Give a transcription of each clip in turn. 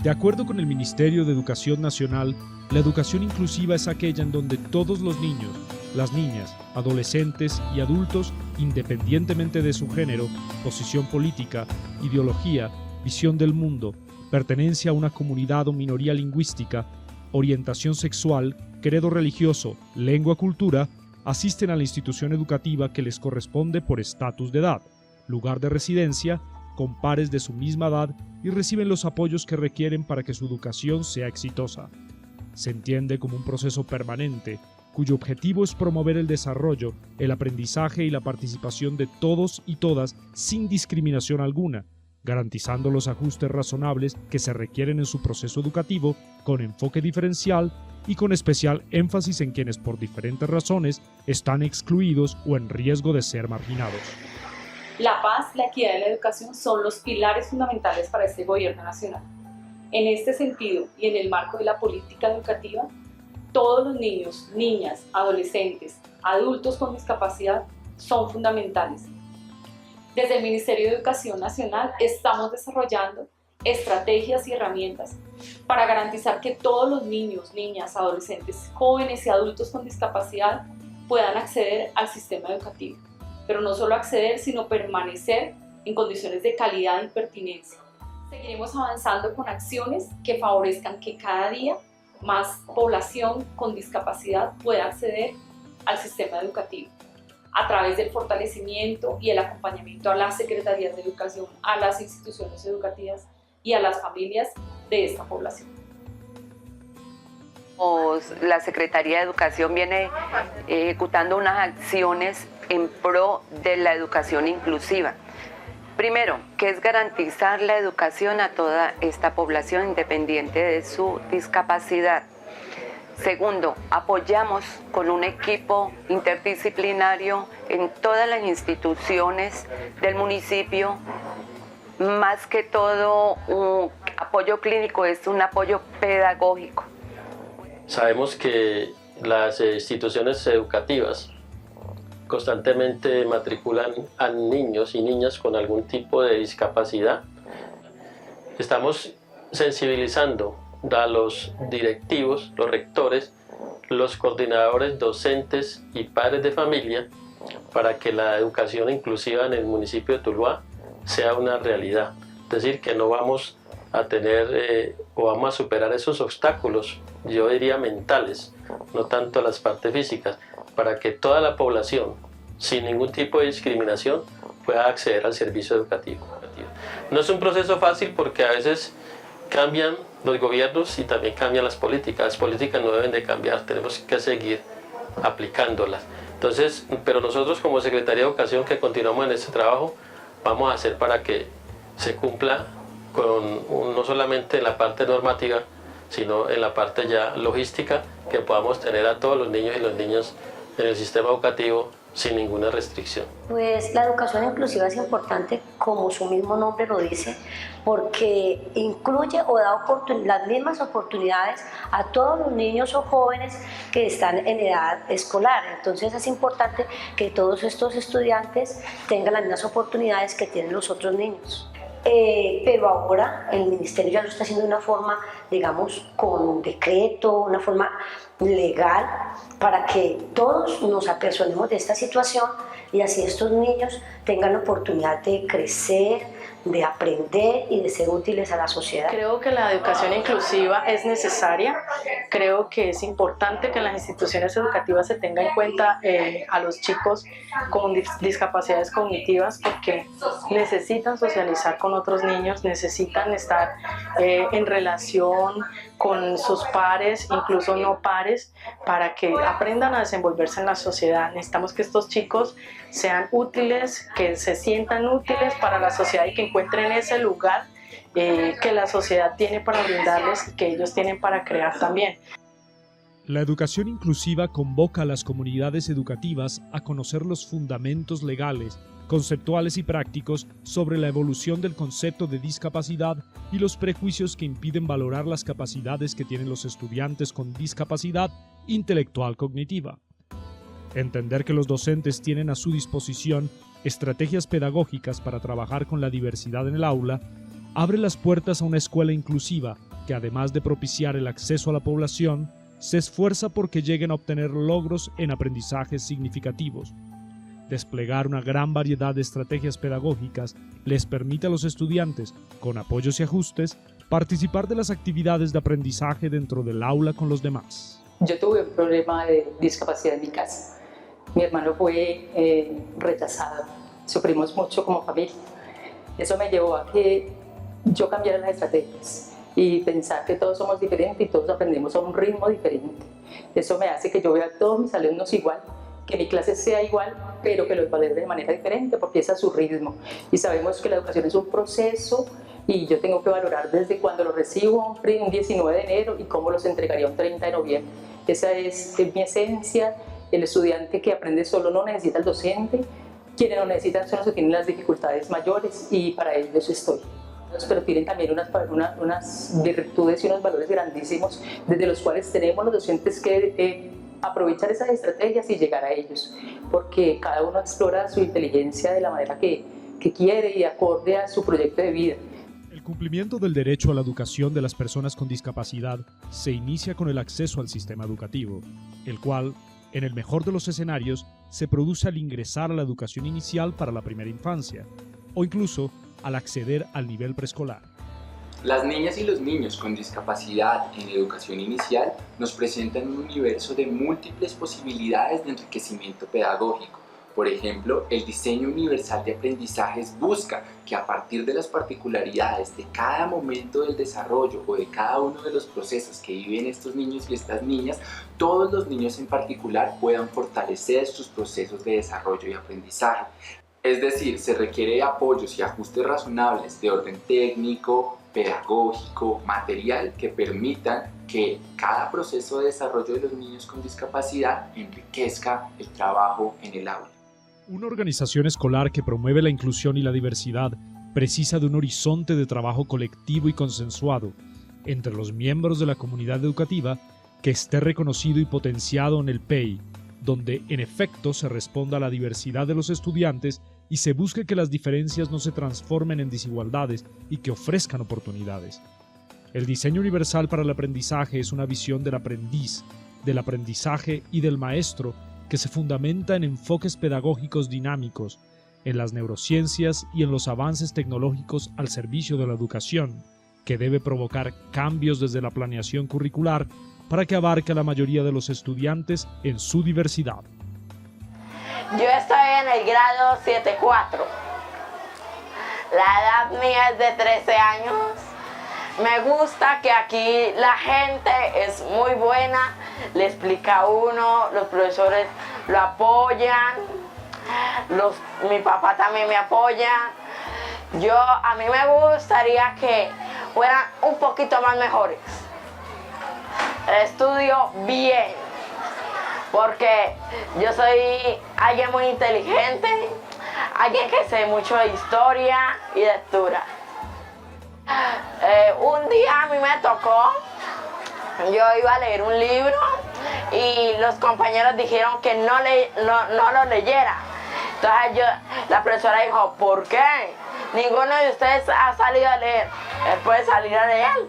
De acuerdo con el Ministerio de Educación Nacional, la educación inclusiva es aquella en donde todos los niños, las niñas, adolescentes y adultos, independientemente de su género, posición política, ideología, visión del mundo, pertenencia a una comunidad o minoría lingüística, orientación sexual, credo religioso, lengua, cultura, asisten a la institución educativa que les corresponde por estatus de edad, lugar de residencia, con pares de su misma edad y reciben los apoyos que requieren para que su educación sea exitosa. Se entiende como un proceso permanente, cuyo objetivo es promover el desarrollo, el aprendizaje y la participación de todos y todas sin discriminación alguna, garantizando los ajustes razonables que se requieren en su proceso educativo con enfoque diferencial y con especial énfasis en quienes por diferentes razones están excluidos o en riesgo de ser marginados. La paz, la equidad y la educación son los pilares fundamentales para este gobierno nacional. En este sentido y en el marco de la política educativa, todos los niños, niñas, adolescentes, adultos con discapacidad son fundamentales. Desde el Ministerio de Educación Nacional estamos desarrollando estrategias y herramientas para garantizar que todos los niños, niñas, adolescentes, jóvenes y adultos con discapacidad puedan acceder al sistema educativo. Pero no solo acceder, sino permanecer en condiciones de calidad y pertinencia. Seguiremos avanzando con acciones que favorezcan que cada día más población con discapacidad pueda acceder al sistema educativo a través del fortalecimiento y el acompañamiento a las secretarías de educación, a las instituciones educativas y a las familias de esta población. La Secretaría de Educación viene ejecutando unas acciones en pro de la educación inclusiva. Primero, que es garantizar la educación a toda esta población independiente de su discapacidad. Segundo, apoyamos con un equipo interdisciplinario en todas las instituciones del municipio. Más que todo, un apoyo clínico es un apoyo pedagógico. Sabemos que las instituciones educativas constantemente matriculan a niños y niñas con algún tipo de discapacidad. Estamos sensibilizando a los directivos, los rectores, los coordinadores docentes y padres de familia para que la educación inclusiva en el municipio de Tuluá sea una realidad. Es decir, que no vamos a tener o vamos a superar esos obstáculos, yo diría mentales, no tanto las partes físicas, para que toda la población, sin ningún tipo de discriminación, pueda acceder al servicio educativo. No es un proceso fácil porque a veces cambian los gobiernos y también cambian las políticas. Las políticas no deben de cambiar, tenemos que seguir aplicándolas. Entonces, pero nosotros como Secretaría de Educación que continuamos en este trabajo, vamos a hacer para que se cumpla no solamente en la parte normativa, sino en la parte ya logística, que podamos tener a todos los niños y las niñas en el sistema educativo sin ninguna restricción. Pues la educación inclusiva es importante, como su mismo nombre lo dice, porque incluye o da las mismas oportunidades a todos los niños o jóvenes que están en edad escolar. Entonces es importante que todos estos estudiantes tengan las mismas oportunidades que tienen los otros niños. Pero ahora el Ministerio ya lo está haciendo de una forma, digamos, con decreto, una forma legal, para que todos nos apersonemos de esta situación y así estos niños tengan la oportunidad de crecer, de aprender y de ser útiles a la sociedad. Creo que la educación inclusiva es necesaria, creo que es importante que en las instituciones educativas se tenga en cuenta a los chicos con discapacidades cognitivas, porque necesitan socializar con otros niños, necesitan estar en relación con sus pares, incluso no pares, para que aprendan a desenvolverse en la sociedad. Necesitamos que estos chicos sean útiles, que se sientan útiles para la sociedad y que encuentren ese lugar que la sociedad tiene para brindarles y que ellos tienen para crear también. La educación inclusiva convoca a las comunidades educativas a conocer los fundamentos legales, conceptuales y prácticos sobre la evolución del concepto de discapacidad y los prejuicios que impiden valorar las capacidades que tienen los estudiantes con discapacidad intelectual cognitiva. Entender que los docentes tienen a su disposición estrategias pedagógicas para trabajar con la diversidad en el aula abre las puertas a una escuela inclusiva que además de propiciar el acceso a la población, se esfuerza porque lleguen a obtener logros en aprendizajes significativos. Desplegar una gran variedad de estrategias pedagógicas les permite a los estudiantes, con apoyos y ajustes, participar de las actividades de aprendizaje dentro del aula con los demás. Yo tuve un problema de discapacidad en mi casa. Mi hermano fue rechazado. Sufrimos mucho como familia. Eso me llevó a que yo cambiara las estrategias y pensar que todos somos diferentes y todos aprendemos a un ritmo diferente. Eso me hace que yo vea a todos mis alumnos igual, que mi clase sea igual, pero que los valore de manera diferente, porque ese es su ritmo. Y sabemos que la educación es un proceso y yo tengo que valorar desde cuando los recibo un 19 de enero y cómo los entregaría un 30 de noviembre. Esa es mi esencia. El estudiante que aprende solo no necesita al docente, quienes lo necesitan son los que tienen las dificultades mayores y para ellos estoy. Pero tienen también unas virtudes y unos valores grandísimos desde los cuales tenemos los docentes que aprovechar esas estrategias y llegar a ellos, porque cada uno explora su inteligencia de la manera que quiere y acorde a su proyecto de vida. El cumplimiento del derecho a la educación de las personas con discapacidad se inicia con el acceso al sistema educativo, el cual, en el mejor de los escenarios, se produce al ingresar a la educación inicial para la primera infancia, o incluso al acceder al nivel preescolar. Las niñas y los niños con discapacidad en educación inicial nos presentan un universo de múltiples posibilidades de enriquecimiento pedagógico. Por ejemplo, el diseño universal de aprendizajes busca que a partir de las particularidades de cada momento del desarrollo o de cada uno de los procesos que viven estos niños y estas niñas, todos los niños en particular puedan fortalecer sus procesos de desarrollo y aprendizaje. Es decir, se requiere apoyos y ajustes razonables de orden técnico, pedagógico, material que permitan que cada proceso de desarrollo de los niños con discapacidad enriquezca el trabajo en el aula. Una organización escolar que promueve la inclusión y la diversidad precisa de un horizonte de trabajo colectivo y consensuado entre los miembros de la comunidad educativa que esté reconocido y potenciado en el PEI, donde en efecto se responda a la diversidad de los estudiantes y se busque que las diferencias no se transformen en desigualdades y que ofrezcan oportunidades. El diseño universal para el aprendizaje es una visión del aprendiz, del aprendizaje y del maestro que se fundamenta en enfoques pedagógicos dinámicos, en las neurociencias y en los avances tecnológicos al servicio de la educación, que debe provocar cambios desde la planeación curricular para que abarque a la mayoría de los estudiantes en su diversidad. Yo estoy en el grado 7-4. La edad mía es de 13 años. Me gusta que aquí la gente es muy buena, le explica a uno, los profesores lo apoyan, mi papá también me apoya. A mí me gustaría que fueran un poquito más mejores. Estudio bien, porque yo soy alguien muy inteligente, alguien que sé mucho de historia y de lectura. Un día a mí me tocó, yo iba a leer un libro y los compañeros dijeron que no lo leyera. Entonces la profesora dijo, ¿por qué? Ninguno de ustedes ha salido a leer, él puede salir a leer.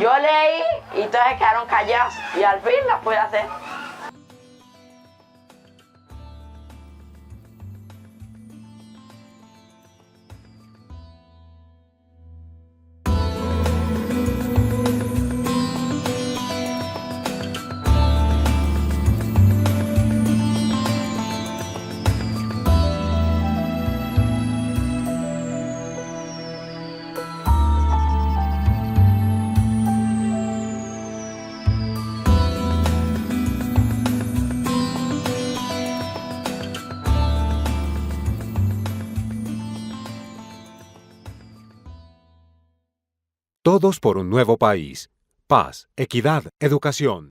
Yo leí y todos se quedaron callados y al fin lo pude hacer. Todos por un nuevo país. Paz, equidad, educación.